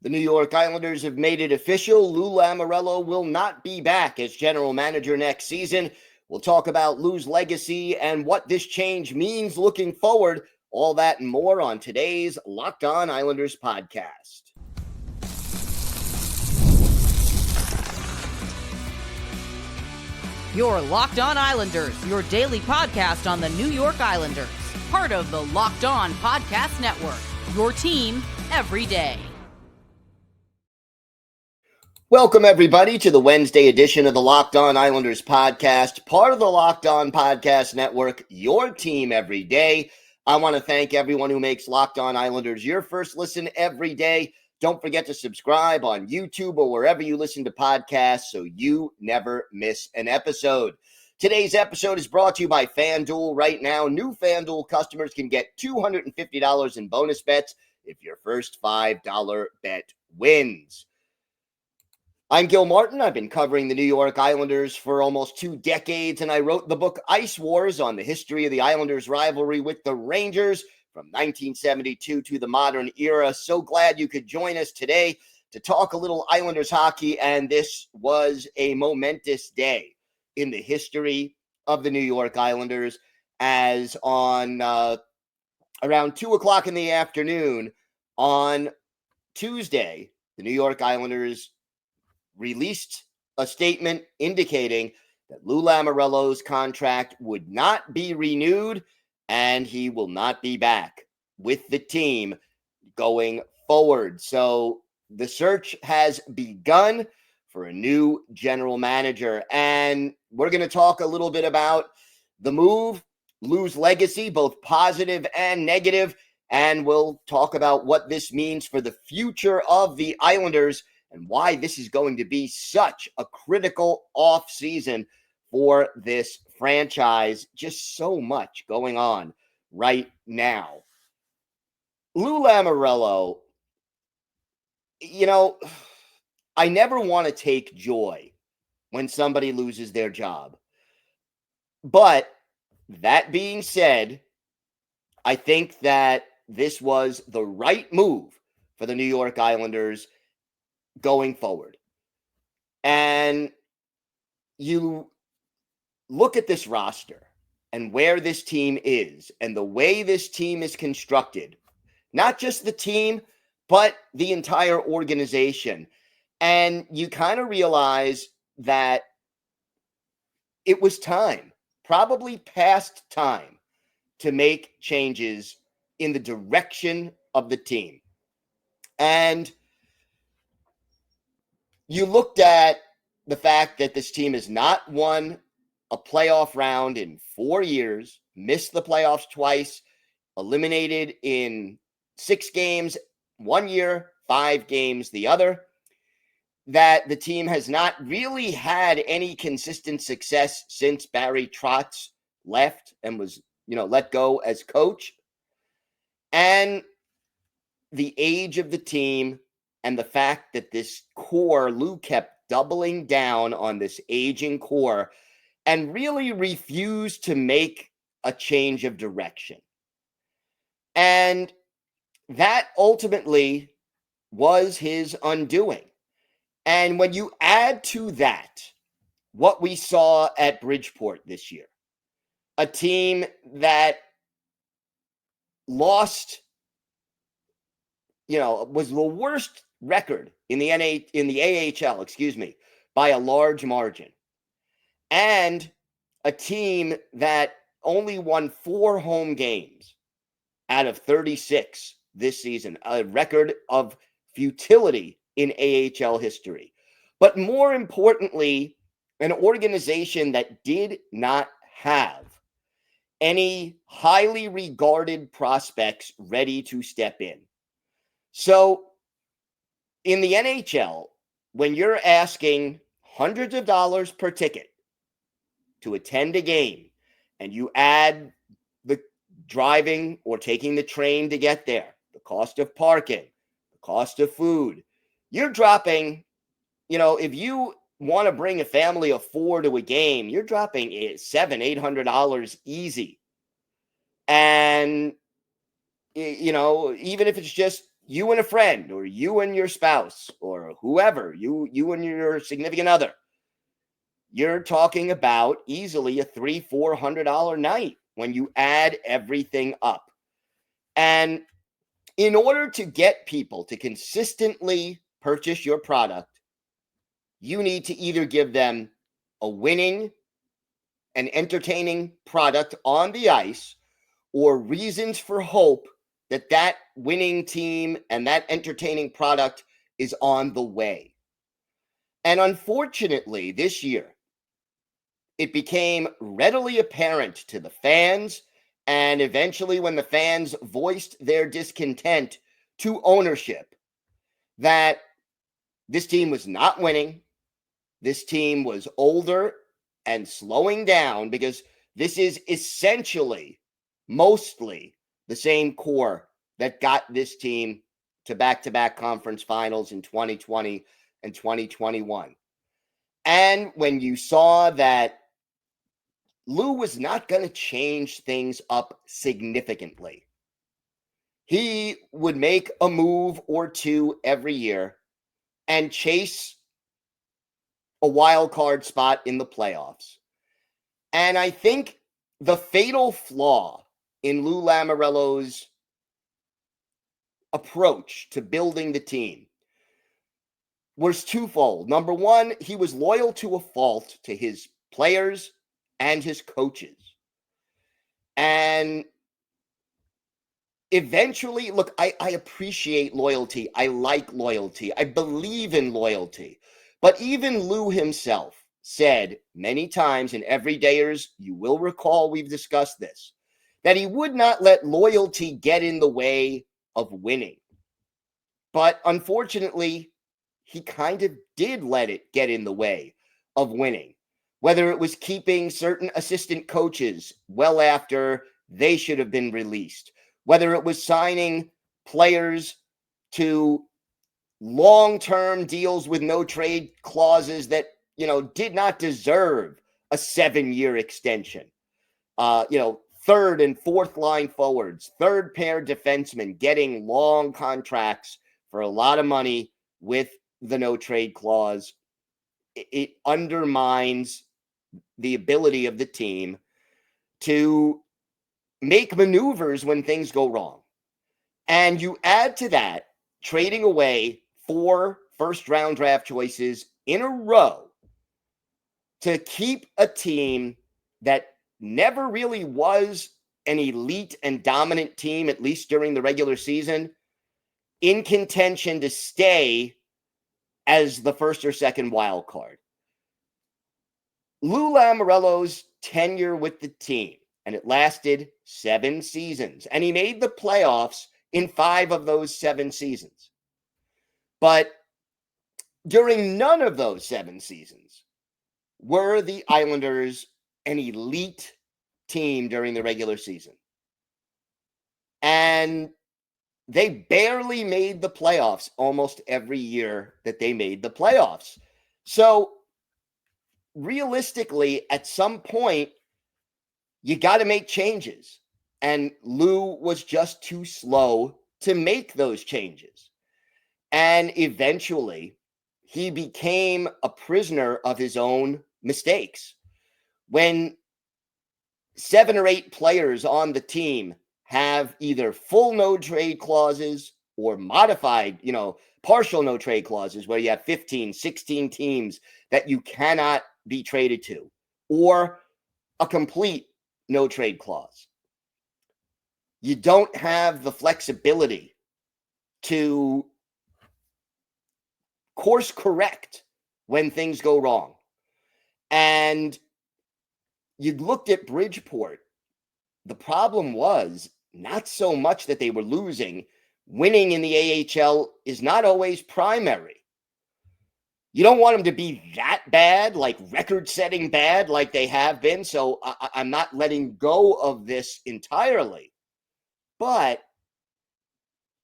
The New York Islanders have made it official. Lou Lamoriello will not be back as general manager next season. We'll talk about Lou's legacy and what this change means looking forward. All that and more on today's Locked On Islanders podcast. Your Locked On Islanders, your daily podcast on the New York Islanders. Part of the Locked On Podcast Network, your team every day. Welcome, everybody, to the Wednesday edition of the Locked On Islanders podcast, part of the Locked On Podcast Network, your team every day. I want to thank everyone who makes Locked On Islanders your first listen every day. Don't forget to subscribe on YouTube or wherever you listen to podcasts so you never miss an episode. Today's episode is brought to you by FanDuel. Right now, new FanDuel customers can get $250 in bonus bets if your first $5 bet wins. I'm Gil Martin. I've been covering the New York Islanders for almost 2 decades, and I wrote the book Ice Wars on the history of the Islanders' rivalry with the Rangers from 1972 to the modern era. So glad you could join us today to talk a little Islanders hockey, and this was a momentous day in the history of the New York Islanders, as on around 2 o'clock in the afternoon on Tuesday, the New York Islanders released a statement indicating that Lou Lamoriello's contract would not be renewed and he will not be back with the team going forward. So the search has begun for a new general manager, and we're going to talk a little bit about the move, Lou's legacy, both positive and negative, and we'll talk about what this means for the future of the Islanders and why this is going to be such a critical offseason for this franchise. Just so much going on right now. Lou Lamoriello, I never want to take joy when somebody loses their job. But that being said, I think that this was the right move for the New York Islanders going forward. And you look at this roster and where this team is and the way this team is constructed, not just the team, but the entire organization. And you kind of realize that it was time, probably past time, to make changes in the direction of the team. And you looked at the fact that this team has not won a playoff round in 4 years, missed the playoffs twice, eliminated in 6 games 1 year, 5 games the other, that the team has not really had any consistent success since Barry Trotz left and was, let go as coach. And the age of the team and the fact that this core, Lou kept doubling down on this aging core and really refused to make a change of direction. And that ultimately was his undoing. And when you add to that what we saw at Bridgeport this year, a team that lost, was the worst record in the AHL, by a large margin. And a team that only won 4 home games out of 36 this season, a record of futility in AHL history. But more importantly, an organization that did not have any highly regarded prospects ready to step in. So in the NHL, when you're asking hundreds of dollars per ticket to attend a game, and you add the driving or taking the train to get there, the cost of parking, the cost of food, you're dropping, if you want to bring a family of 4 to a game, you're dropping $700-800 easy. And, even if it's just you and a friend, or you and your spouse, or whoever, you and your significant other, you're talking about easily a $300-400 night when you add everything up. And in order to get people to consistently purchase your product, you need to either give them a winning and entertaining product on the ice, or reasons for hope that that winning team and that entertaining product is on the way. And unfortunately, this year, it became readily apparent to the fans, and eventually when the fans voiced their discontent to ownership, that this team was not winning. This team was older and slowing down, because this is essentially, mostly, the same core that got this team to back-to-back conference finals in 2020 and 2021. And when you saw that Lou was not going to change things up significantly, he would make a move or two every year and chase a wild card spot in the playoffs. And I think the fatal flaw in Lou Lamoriello's approach to building the team was twofold. Number one, he was loyal to a fault to his players and his coaches. And eventually, look, I appreciate loyalty. I like loyalty. I believe in loyalty. But even Lou himself said many times, and everydayers, you will recall we've discussed this, that he would not let loyalty get in the way of winning. But unfortunately, he kind of did let it get in the way of winning, whether it was keeping certain assistant coaches well after they should have been released, whether it was signing players to long-term deals with no trade clauses that, did not deserve a 7-year extension. Third and fourth line forwards, third pair defensemen getting long contracts for a lot of money with the no trade clause. It undermines the ability of the team to make maneuvers when things go wrong. And you add to that trading away 4 first-round draft choices in a row to keep a team that never really was an elite and dominant team, at least during the regular season, in contention to stay as the first or second wild card. Lou Lamoriello's tenure with the team, and it lasted 7 seasons, and he made the playoffs in 5 of those 7 seasons. But during none of those 7 seasons were the Islanders an elite team during the regular season. And they barely made the playoffs almost every year that they made the playoffs. So realistically, at some point, you got to make changes. And Lou was just too slow to make those changes. And eventually, he became a prisoner of his own mistakes. When 7 or 8 players on the team have either full no trade clauses or modified, partial no trade clauses where you have 15, 16 teams that you cannot be traded to, or a complete no trade clause, you don't have the flexibility to course correct when things go wrong. And you looked at Bridgeport. The problem was not so much that they were losing. Winning in the AHL is not always primary. You don't want them to be that bad, like record-setting bad, like they have been. So I'm not letting go of this entirely. But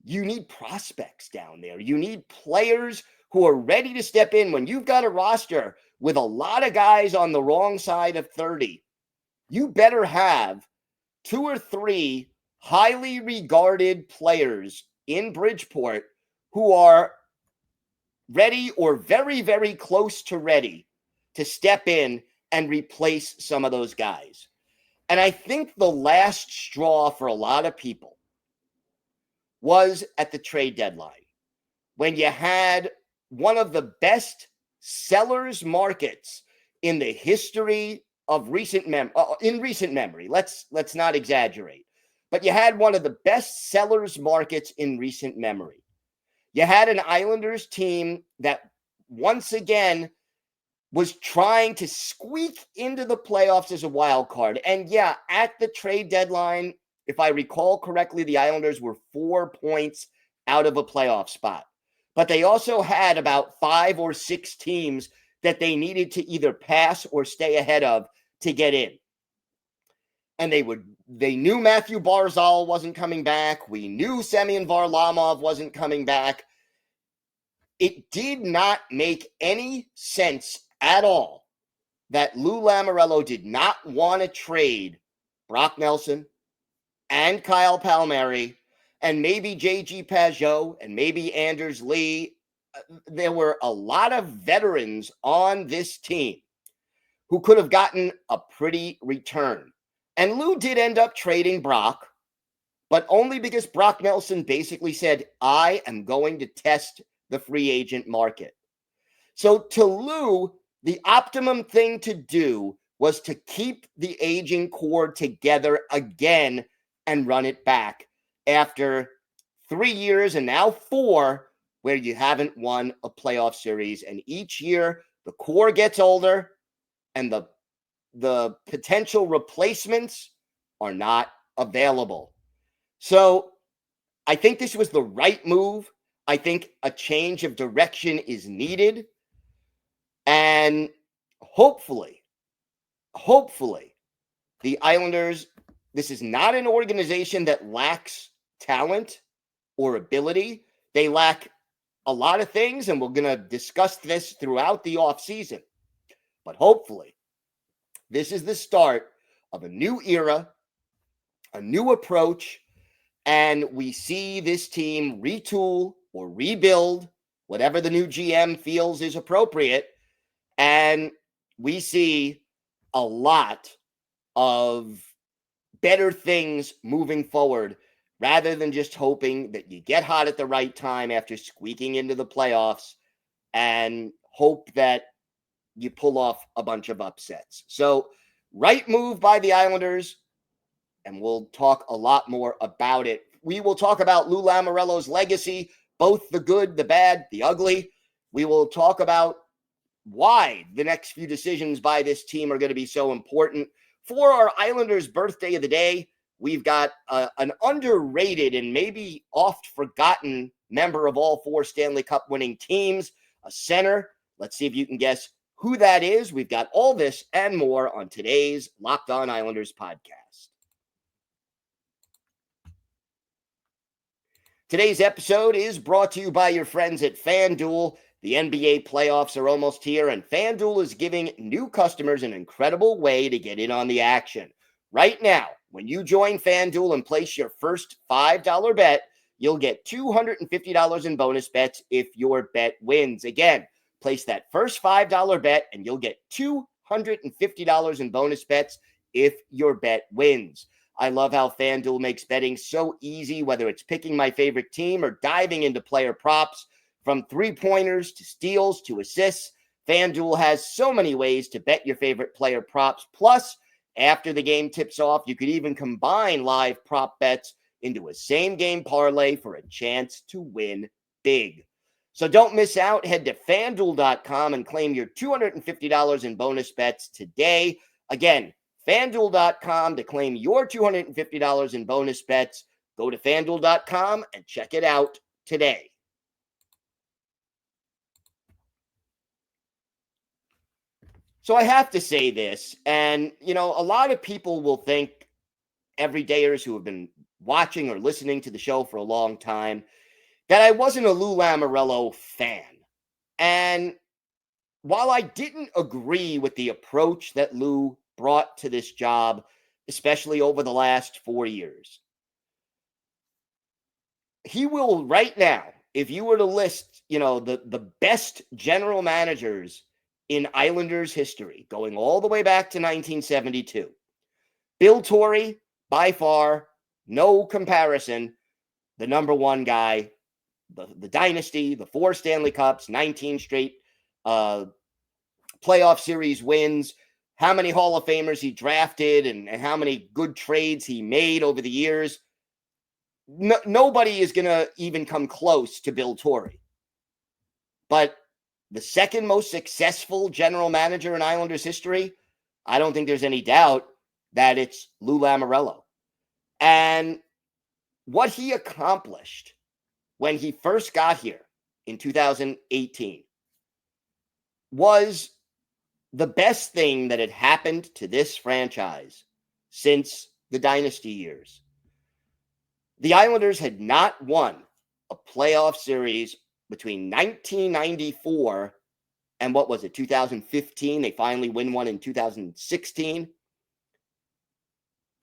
you need prospects down there. You need players who are ready to step in. When you've got a roster with a lot of guys on the wrong side of 30, you better have 2 or 3 highly regarded players in Bridgeport who are ready or very, very close to ready to step in and replace some of those guys. And I think the last straw for a lot of people was at the trade deadline when you had one of the best sellers markets in the history of recent memory. Let's not exaggerate. But you had one of the best sellers markets in recent memory. You had an Islanders team that once again was trying to squeak into the playoffs as a wild card. And yeah, at the trade deadline, if I recall correctly, the Islanders were 4 points out of a playoff spot. But they also had about 5 or 6 teams that they needed to either pass or stay ahead of to get in. And they knew Matthew Barzal wasn't coming back. We knew Semyon Varlamov wasn't coming back. It did not make any sense at all that Lou Lamoriello did not want to trade Brock Nelson and Kyle Palmieri and maybe J.G. Pajot and maybe Anders Lee. There were a lot of veterans on this team who could have gotten a pretty return. And Lou did end up trading Brock, but only because Brock Nelson basically said, I am going to test the free agent market. So to Lou, the optimum thing to do was to keep the aging core together again and run it back after 3 years and now 4 where you haven't won a playoff series. And each year the core gets older and the potential replacements are not available. So I think this was the right move. I think a change of direction is needed. And hopefully, the Islanders, this is not an organization that lacks talent or ability. They lack a lot of things, and we're going to discuss this throughout the offseason. But hopefully, this is the start of a new era, a new approach, and we see this team retool or rebuild, whatever the new GM feels is appropriate. And we see a lot of better things moving forward rather than just hoping that you get hot at the right time after squeaking into the playoffs and hope that you pull off a bunch of upsets. So, right move by the Islanders, and we'll talk a lot more about it. We will talk about Lou Lamoriello's legacy, both the good, the bad, the ugly. We will talk about why the next few decisions by this team are going to be so important. For our Islanders birthday of the day, we've got an underrated and maybe oft forgotten member of all 4 Stanley Cup winning teams, a center. Let's see if you can guess who that is. We've got all this and more on today's Locked On Islanders podcast. Today's episode is brought to you by your friends at FanDuel. The NBA playoffs are almost here, and FanDuel is giving new customers an incredible way to get in on the action. Right now, when you join FanDuel and place your first $5 bet, you'll get $250 in bonus bets if your bet wins. Again, place that first $5 bet, and you'll get $250 in bonus bets if your bet wins. I love how FanDuel makes betting so easy, whether it's picking my favorite team or diving into player props. From 3-pointers to steals to assists, FanDuel has so many ways to bet your favorite player props. Plus, after the game tips off, you could even combine live prop bets into a same-game parlay for a chance to win big. So don't miss out. Head to FanDuel.com and claim your $250 in bonus bets today. Again, FanDuel.com to claim your $250 in bonus bets. Go to FanDuel.com and check it out today. So I have to say this, and, a lot of people will think, everydayers who have been watching or listening to the show for a long time, that I wasn't a Lou Lamoriello fan. And while I didn't agree with the approach that Lou brought to this job, especially over the last 4 years, he will right now, if you were to list, the best general managers in Islanders history, going all the way back to 1972, Bill Torrey, by far, no comparison, the number one guy, the dynasty, the 4 Stanley Cups, 19 straight playoff series wins, how many Hall of Famers he drafted, and how many good trades he made over the years. Nobody is going to even come close to Bill Torrey. But the second most successful general manager in Islanders history, I don't think there's any doubt that it's Lou Lamoriello. And what he accomplished when he first got here in 2018 was the best thing that had happened to this franchise since the dynasty years. The Islanders had not won a playoff series between 1994 and 2015? They finally win one in 2016.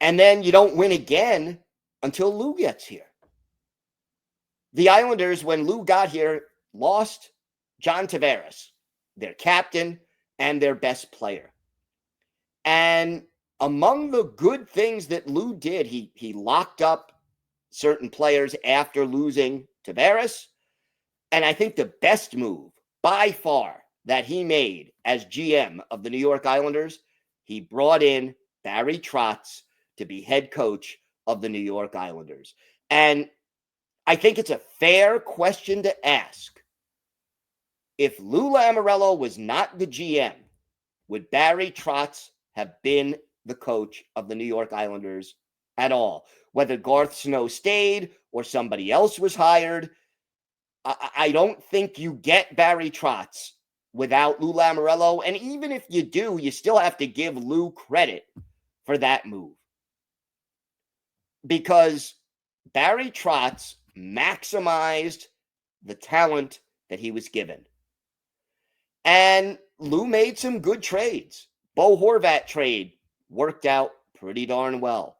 And then you don't win again until Lou gets here. The Islanders, when Lou got here, lost John Tavares, their captain and their best player. And among the good things that Lou did, he locked up certain players after losing Tavares. And I think the best move by far that he made as GM of the New York Islanders, he brought in Barry Trotz to be head coach of the New York Islanders. And I think it's a fair question to ask. If Lou Lamoriello was not the GM, would Barry Trotz have been the coach of the New York Islanders at all? Whether Garth Snow stayed or somebody else was hired, I don't think you get Barry Trotz without Lou Lamoriello. And even if you do, you still have to give Lou credit for that move. Because Barry Trotz maximized the talent that he was given. And Lou made some good trades. Bo Horvat trade worked out pretty darn well.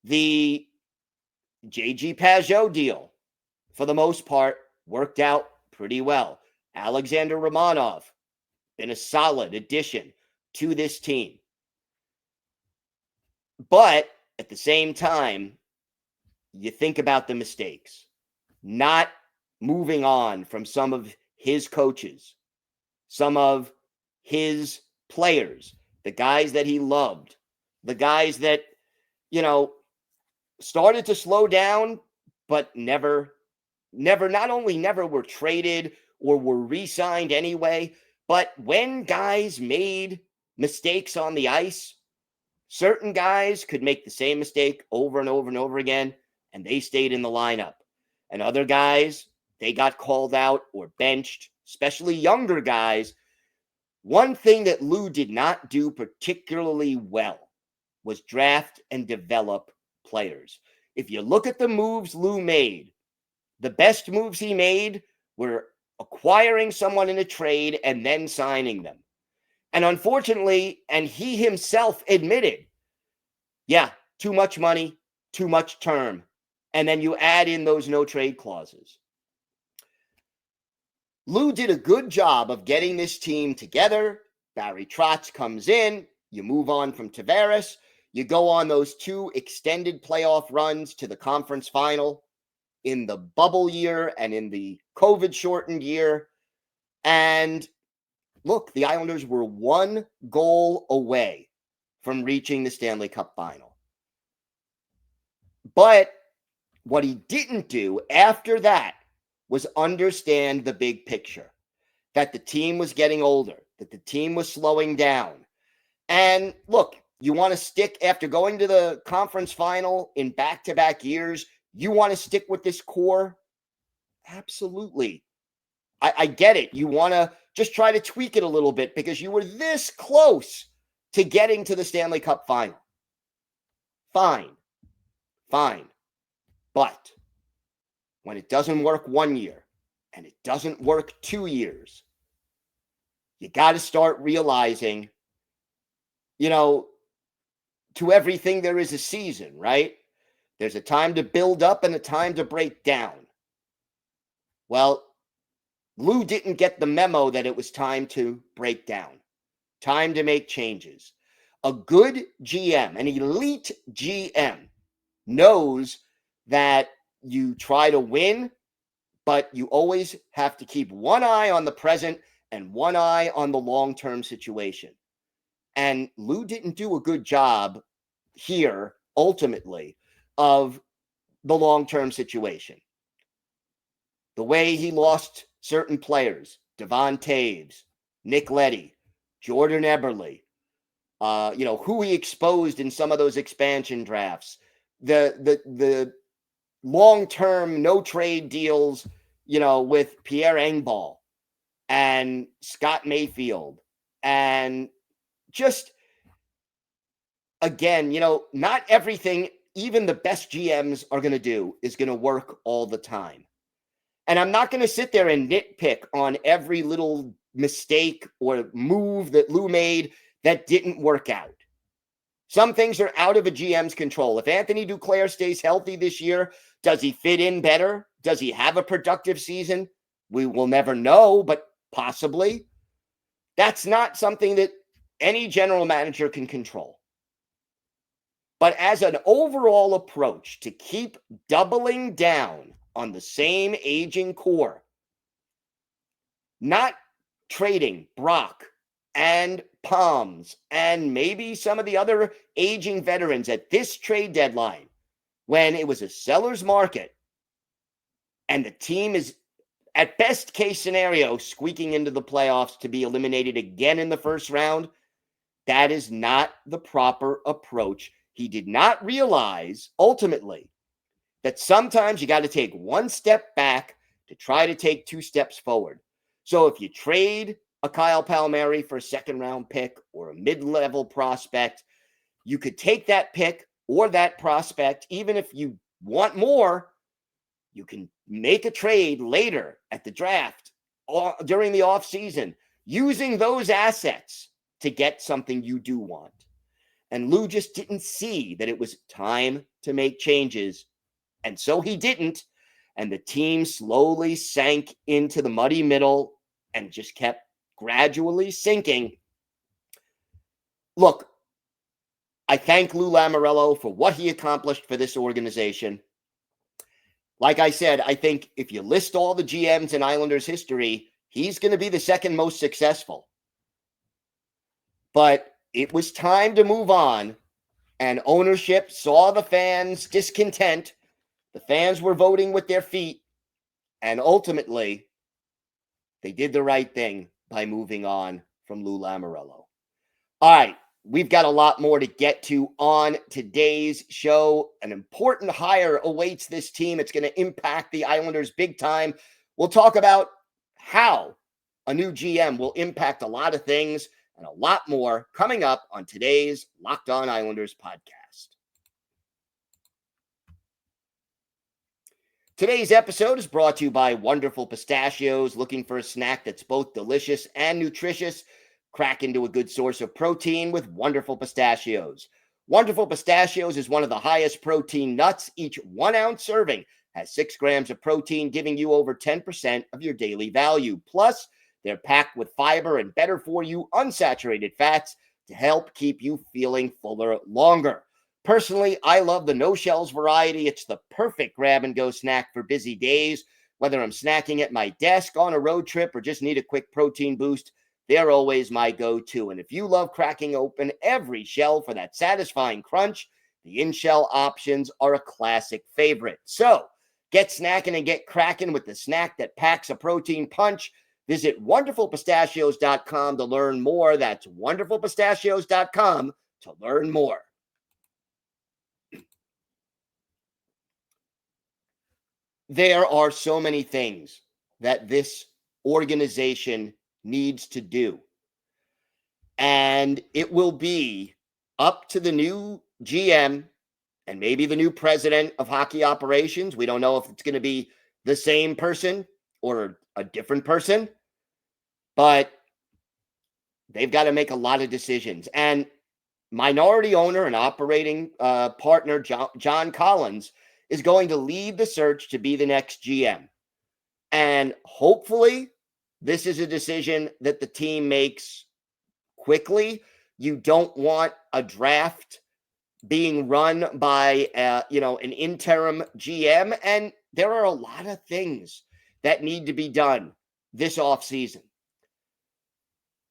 The J.G. Pageau deal, for the most part, worked out pretty well. Alexander Romanov, been a solid addition to this team. But at the same time, you think about the mistakes. Not moving on from some of his coaches, some of his players, the guys that he loved, the guys that, started to slow down, but never not only never were traded or were re-signed anyway, but when guys made mistakes on the ice, certain guys could make the same mistake over and over and over again, and they stayed in the lineup. And other guys, they got called out or benched, especially younger guys. One thing that Lou did not do particularly well was draft and develop players. If you look at the moves Lou made, the best moves he made were acquiring someone in a trade and then signing them. And unfortunately, and he himself admitted, too much money, too much term. And then you add in those no trade clauses. Lou did a good job of getting this team together. Barry Trotz comes in. You move on from Tavares. You go on those 2 extended playoff runs to the conference final in the bubble year and in the COVID-shortened year. And look, the Islanders were 1 goal away from reaching the Stanley Cup final. But what he didn't do after that was understand the big picture, that the team was getting older, that the team was slowing down. And look, you want to stick after going to the conference final in back-to-back years, you want to stick with this core? Absolutely. I get it. You want to just try to tweak it a little bit because you were this close to getting to the Stanley Cup final. Fine. But when it doesn't work 1 year and it doesn't work 2 years, you got to start realizing, to everything there is a season, right? There's a time to build up and a time to break down. Well, Lou didn't get the memo that it was time to break down, time to make changes. A good GM, an elite GM, knows that you try to win, but you always have to keep one eye on the present and one eye on the long-term situation. And Lou didn't do a good job here, ultimately, of the long-term situation. The way he lost certain players, Devon Taves, Nick Leddy, Jordan Eberle, who he exposed in some of those expansion drafts, the long-term no trade deals, with Pierre Engvall and Scott Mayfield, and just again, not everything even the best GMs are going to do is going to work all the time. And I'm not going to sit there and nitpick on every little mistake or move that Lou made that didn't work out. Some things are out of a GM's control. If Anthony Duclair stays healthy this year, does he fit in better? Does he have a productive season? We will never know, but possibly. That's not something that any general manager can control. But as an overall approach to keep doubling down on the same aging core, not trading Brock and Palms and maybe some of the other aging veterans at this trade deadline when it was a seller's market and the team is, at best case scenario, squeaking into the playoffs to be eliminated again in the first round. That is not the proper approach. He did not realize, ultimately, that sometimes you got to take one step back to try to take two steps forward. So if you trade a Kyle Palmieri for a second-round pick or a mid-level prospect, you could take that pick or that prospect. Even if you want more, you can make a trade later at the draft or during the offseason using those assets to get something you do want. And Lou just didn't see that it was time to make changes. And so he didn't. And the team slowly sank into the muddy middle and just kept gradually sinking. Look, I thank Lou Lamoriello for what he accomplished for this organization. Like I said, I think if you list all the GMs in Islanders history, he's going to be the second most successful. But it was time to move on, and ownership saw the fans' discontent. The fans were voting with their feet, and ultimately, they did the right thing by moving on from Lou Lamoriello. All right, we've got a lot more to get to on today's show. An important hire awaits this team. It's going to impact the Islanders big time. We'll talk about how a new GM will impact a lot of things and a lot more coming up on today's Locked On Islanders podcast. Today's episode is brought to you by Wonderful Pistachios. Looking for a snack that's both delicious and nutritious? Crack into a good source of protein with Wonderful Pistachios. Wonderful Pistachios is one of the highest protein nuts. Each 1 ounce serving has 6 grams of protein, giving you over 10% of your daily value. Plus, they're packed with fiber and better for you unsaturated fats to help keep you feeling fuller longer. Personally, I love the no shells variety. It's the perfect grab and go snack for busy days. Whether I'm snacking at my desk, on a road trip, or just need a quick protein boost, they're always my go-to. And if you love cracking open every shell for that satisfying crunch, the in-shell options are a classic favorite. So get snacking and get cracking with the snack that packs a protein punch. Visit wonderfulpistachios.com to learn more. That's wonderfulpistachios.com to learn more. There are so many things that this organization needs to do. And it will be up to the new GM and maybe the new president of hockey operations. We don't know if it's going to be the same person or a different person, but they've got to make a lot of decisions. And minority owner and operating partner John Collins is going to lead the search to be the next GM. And hopefully this is a decision that the team makes quickly. You don't want a draft being run by an interim GM, and there are a lot of things that need to be done this offseason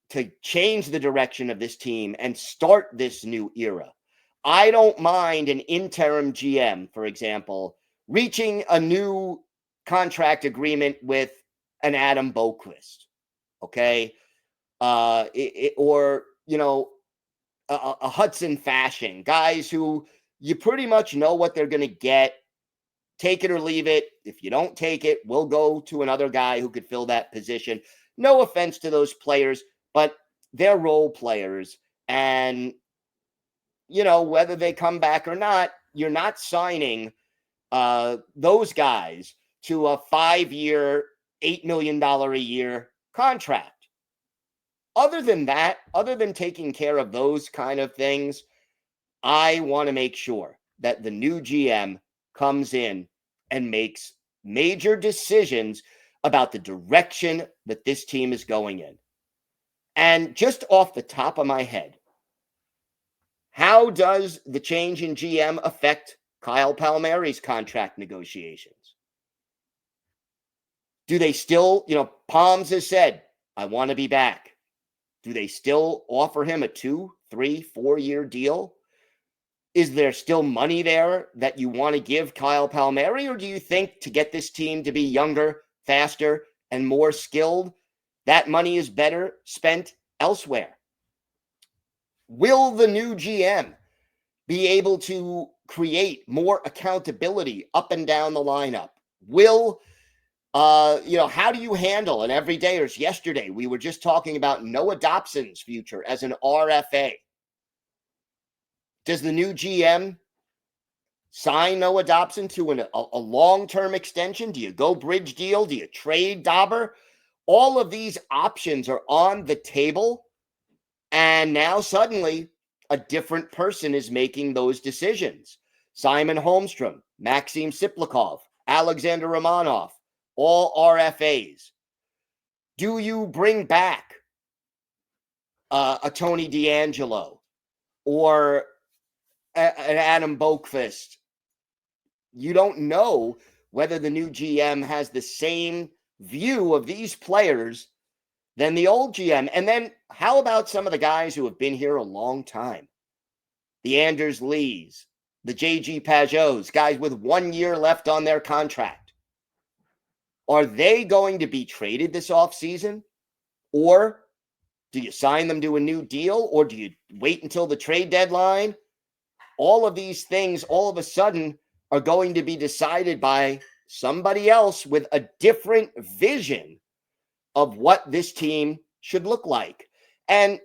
to change the direction of this team and start this new era. I don't mind an interim GM, for example, reaching a new contract agreement with an Adam Boquist, okay? Or a Hudson Fashion, guys who you pretty much know what they're going to get. Take it or leave it. If you don't take it, we'll go to another guy who could fill that position. No offense to those players, but they're role players. And, whether they come back or not, you're not signing those guys to a 5-year, $8 million a year contract. Other than that, other than taking care of those kind of things, I want to make sure that the new GM comes in and makes major decisions about the direction that this team is going in. And just off the top of my head, how does the change in GM affect Kyle Palmieri's contract negotiations? Do they still, Palms has said, I want to be back. Do they still offer him a 2, 3, 4-year deal? Is there still money there that you want to give Kyle Palmieri? Or do you think to get this team to be younger, faster, and more skilled, that money is better spent elsewhere? Will the new GM be able to create more accountability up and down the lineup? Will how do you handle an everydayers? Yesterday, we were just talking about Noah Dobson's future as an RFA. Does the new GM sign Noah Dobson to a long-term extension? Do you go bridge deal? Do you trade Dauber? All of these options are on the table. And now suddenly a different person is making those decisions. Simon Holmstrom, Maxim Siplikov, Alexander Romanov, all RFAs. Do you bring back a Tony D'Angelo or an Adam Boquist? You don't know whether the new GM has the same view of these players than the old GM. And then how about some of the guys who have been here a long time? The Anders Lees, the JG Pageaus, guys with 1 year left on their contract. Are they going to be traded this offseason? Or do you sign them to a new deal? Or do you wait until the trade deadline? All of these things all of a sudden are going to be decided by somebody else with a different vision of what this team should look like. And,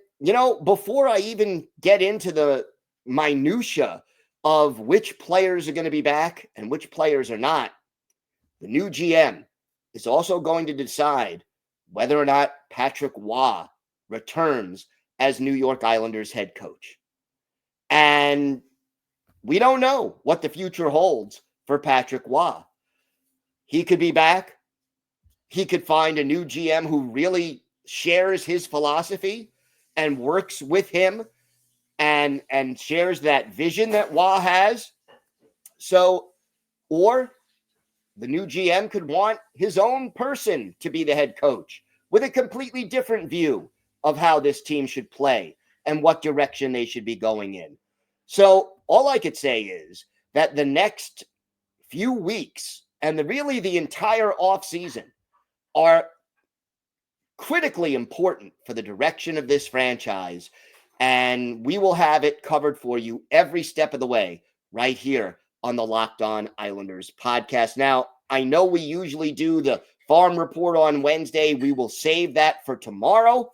before I even get into the minutia of which players are going to be back and which players are not, the new GM is also going to decide whether or not Patrick Waugh returns as New York Islanders head coach. And we don't know what the future holds for Patrick Waugh. He could be back. He could find a new GM who really shares his philosophy and works with him and shares that vision that Waugh has. Or the new GM could want his own person to be the head coach with a completely different view of how this team should play and what direction they should be going in. So all I could say is that the next few weeks and really the entire offseason are critically important for the direction of this franchise. And we will have it covered for you every step of the way right here on the Locked On Islanders podcast. Now, I know we usually do the farm report on Wednesday. We will save that for tomorrow,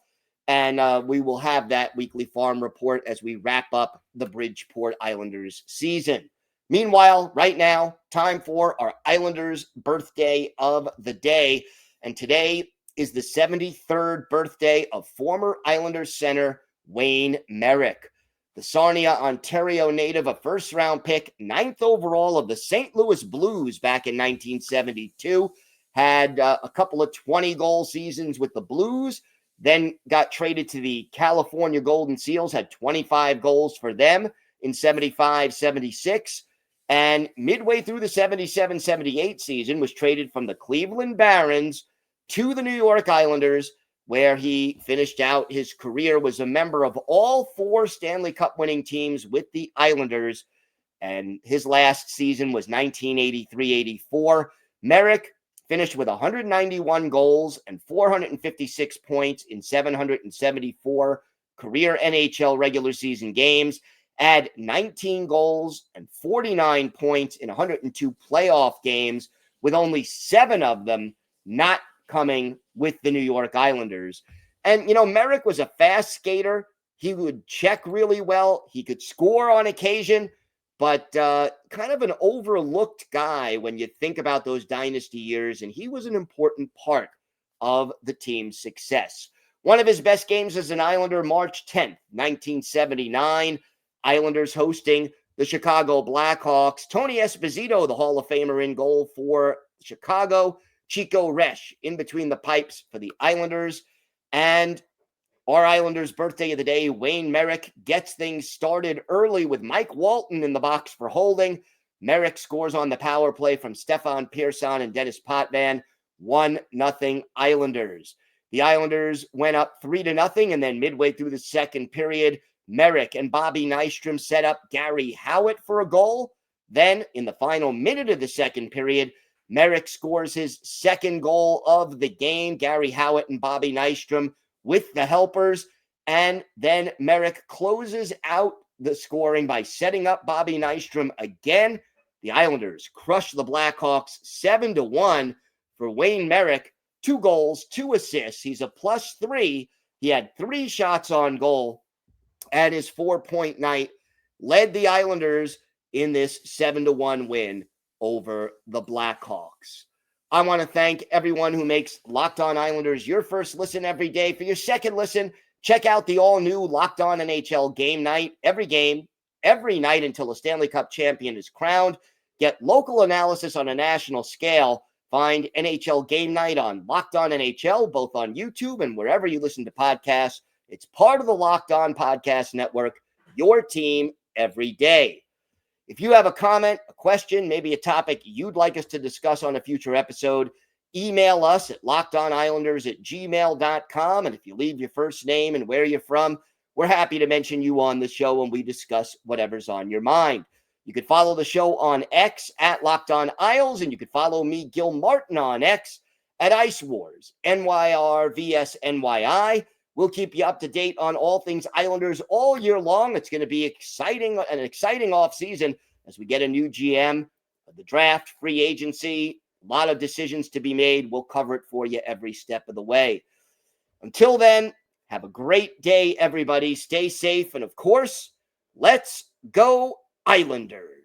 and we will have that weekly farm report as we wrap up the Bridgeport Islanders season. Meanwhile, right now, time for our Islanders birthday of the day. And today is the 73rd birthday of former Islanders center Wayne Merrick. The Sarnia, Ontario native, a first-round pick, 9th overall of the St. Louis Blues back in 1972, had a couple of 20-goal seasons with the Blues, then got traded to the California Golden Seals, had 25 goals for them in 75-76. And midway through the 77-78 season was traded from the Cleveland Barons to the New York Islanders, where he finished out his career, was a member of all 4 Stanley Cup winning teams with the Islanders. And his last season was 1983-84. Merrick finished with 191 goals and 456 points in 774 career NHL regular season games. Add 19 goals and 49 points in 102 playoff games, with only 7 of them not coming with the New York Islanders. And, Merrick was a fast skater. He would check really well. He could score on occasion, but kind of an overlooked guy when you think about those dynasty years, and he was an important part of the team's success. One of his best games as an Islander, March 10th, 1979, Islanders hosting the Chicago Blackhawks. Tony Esposito, the Hall of Famer, in goal for Chicago. Chico Resch in between the pipes for the Islanders. And our Islanders' birthday of the day, Wayne Merrick, gets things started early with Mike Walton in the box for holding. Merrick scores on the power play from Stefan Pearson and Dennis Potvin. 1-0 Islanders. The Islanders went up 3-0, and then midway through the second period, Merrick and Bobby Nystrom set up Gary Howitt for a goal. Then, in the final minute of the second period, Merrick scores his second goal of the game. Gary Howitt and Bobby Nystrom with the helpers. And then Merrick closes out the scoring by setting up Bobby Nystrom again. The Islanders crush the Blackhawks 7-1 for Wayne Merrick. 2 goals, 2 assists. He's a +3. He had 3 shots on goal at his 4-point night. Led the Islanders in this 7-1 win over the Blackhawks. I want to thank everyone who makes Locked On Islanders your first listen every day. For your second listen, check out the all-new Locked On NHL Game Night. Every game, every night until a Stanley Cup champion is crowned. Get local analysis on a national scale. Find NHL Game Night on Locked On NHL, both on YouTube and wherever you listen to podcasts. It's part of the Locked On Podcast Network, your team every day. If you have a comment, a question, maybe a topic you'd like us to discuss on a future episode, email us at lockedonislanders@gmail.com. And if you leave your first name and where you're from, we're happy to mention you on the show when we discuss whatever's on your mind. You can follow the show on X at Locked On Isles, and you can follow me, Gil Martin, on X at Ice Wars, NYRVSNYI. We'll keep you up to date on all things Islanders all year long. It's going to be an exciting offseason as we get a new GM, the draft, free agency, a lot of decisions to be made. We'll cover it for you every step of the way. Until then, have a great day, everybody. Stay safe. And of course, let's go Islanders.